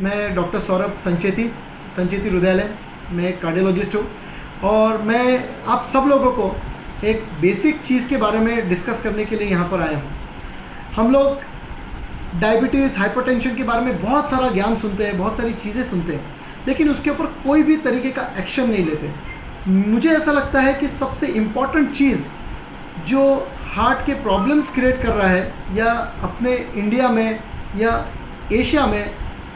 मैं डॉक्टर सौरभ संचेती हृदयालय मैं एक कार्डियोलॉजिस्ट हूँ और मैं आप सब लोगों को एक बेसिक चीज़ के बारे में डिस्कस करने के लिए यहाँ पर आया हूँ। हम लोग डायबिटीज़, हाइपरटेंशन के बारे में बहुत सारा ज्ञान सुनते हैं, बहुत सारी चीज़ें सुनते हैं, लेकिन उसके ऊपर कोई भी तरीके का एक्शन नहीं लेते। मुझे ऐसा लगता है कि सबसे इम्पॉर्टेंट चीज़ जो हार्ट के प्रॉब्लम्स क्रिएट कर रहा है या अपने इंडिया में या एशिया में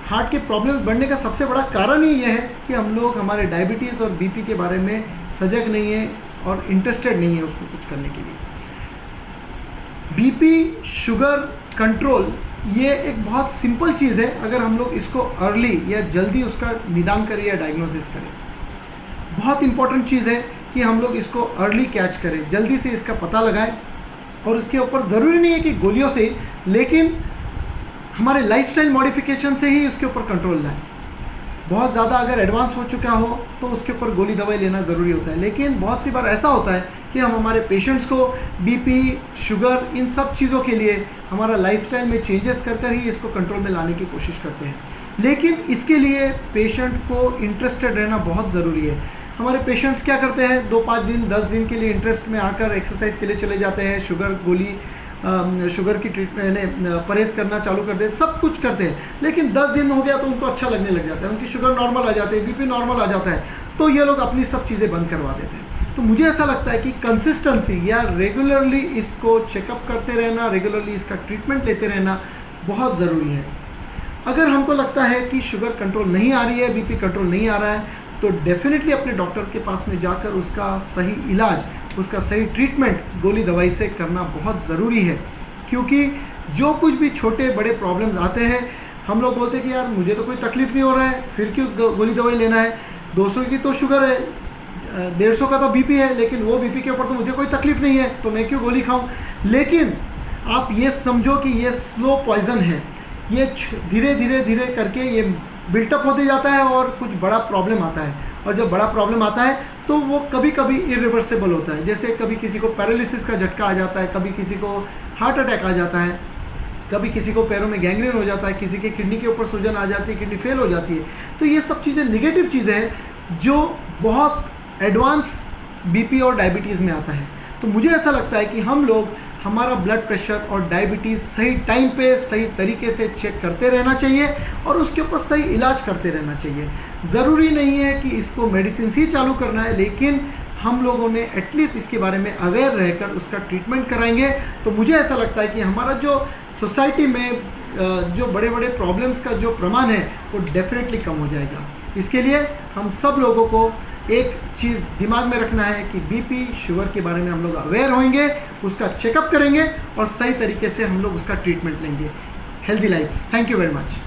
हार्ट के प्रॉब्लम बढ़ने का सबसे बड़ा कारण ही यह है कि हम लोग हमारे डायबिटीज़ और बीपी के बारे में सजग नहीं है और इंटरेस्टेड नहीं है उसको कुछ करने के लिए। बीपी, शुगर कंट्रोल ये एक बहुत सिंपल चीज़ है अगर हम लोग इसको अर्ली या जल्दी उसका निदान करें या डायग्नोसिस करें। बहुत इंपॉर्टेंट चीज़ है कि हम लोग इसको अर्ली कैच करें, जल्दी से इसका पता लगाएं और उसके ऊपर ज़रूरी नहीं है कि गोलियों से, लेकिन हमारे लाइफस्टाइल मॉडिफिकेशन से ही उसके ऊपर कंट्रोल लाएं। बहुत ज़्यादा अगर एडवांस हो चुका हो तो उसके ऊपर गोली दवाई लेना ज़रूरी होता है, लेकिन बहुत सी बार ऐसा होता है कि हम हमारे पेशेंट्स को बीपी, शुगर, इन सब चीज़ों के लिए हमारा लाइफस्टाइल में चेंजेस कर ही इसको कंट्रोल में लाने की कोशिश करते हैं। लेकिन इसके लिए पेशेंट को इंटरेस्टेड रहना बहुत ज़रूरी है। हमारे पेशेंट्स क्या करते हैं, 2-5 दिन 10 दिन के लिए इंटरेस्ट में आकर एक्सरसाइज के लिए चले जाते हैं, शुगर की ट्रीटमेंट परहेज करना चालू कर देते, सब कुछ करते हैं, लेकिन 10 दिन हो गया तो उनको अच्छा लगने लग जाता है, उनकी शुगर नॉर्मल आ जाती है, बीपी नॉर्मल आ जाता है, तो ये लोग अपनी सब चीज़ें बंद करवा देते हैं। तो मुझे ऐसा लगता है कि कंसिस्टेंसी या रेगुलरली इसको चेकअप करते रहना, रेगुलरली इसका ट्रीटमेंट लेते रहना बहुत ज़रूरी है। अगर हमको लगता है कि शुगर कंट्रोल नहीं आ रही है, बीपी कंट्रोल नहीं आ रहा है, तो डेफिनेटली अपने डॉक्टर के पास में जाकर उसका सही इलाज, उसका सही ट्रीटमेंट गोली दवाई से करना बहुत ज़रूरी है। क्योंकि जो कुछ भी छोटे बड़े प्रॉब्लम्स आते हैं, हम लोग बोलते हैं कि यार मुझे तो कोई तकलीफ़ नहीं हो रहा है, फिर क्यों गोली दवाई लेना है, 200 की तो शुगर है, 150 का तो बीपी है, लेकिन वो बीपी के ऊपर तो मुझे कोई तकलीफ़ नहीं है, तो मैं क्यों गोली खाऊं। लेकिन आप ये समझो कि ये स्लो पॉइजन है, ये धीरे धीरे करके ये बिल्टअप होते जाता है और कुछ बड़ा प्रॉब्लम आता है, और जब बड़ा प्रॉब्लम आता है तो वो कभी कभी इरिवर्सिबल होता है। जैसे कभी किसी को पैरालिसिस का झटका आ जाता है, कभी किसी को हार्ट अटैक आ जाता है, कभी किसी को पैरों में गैंग्रीन हो जाता है, किसी के किडनी के ऊपर सूजन आ जाती है, किडनी फेल हो जाती है। तो ये सब चीज़ें निगेटिव चीज़ें हैं जो बहुत एडवांस बीपी और डायबिटीज़ में आता है। तो मुझे ऐसा लगता है कि हम लोग हमारा ब्लड प्रेशर और डायबिटीज़ सही टाइम पे सही तरीके से चेक करते रहना चाहिए और उसके ऊपर सही इलाज करते रहना चाहिए। ज़रूरी नहीं है कि इसको मेडिसिन ही चालू करना है, लेकिन हम लोगों ने एटलीस्ट इसके बारे में अवेयर रहकर उसका ट्रीटमेंट कराएंगे तो मुझे ऐसा लगता है कि हमारा जो सोसाइटी में जो बड़े बड़े प्रॉब्लम्स का जो प्रमाण है वो डेफिनेटली कम हो जाएगा। इसके लिए हम सब लोगों को एक चीज़ दिमाग में रखना है कि बीपी, शुगर के बारे में हम लोग अवेयर होंगे, उसका चेकअप करेंगे और सही तरीके से हम लोग उसका ट्रीटमेंट लेंगे। Healthy life. Thank you very much.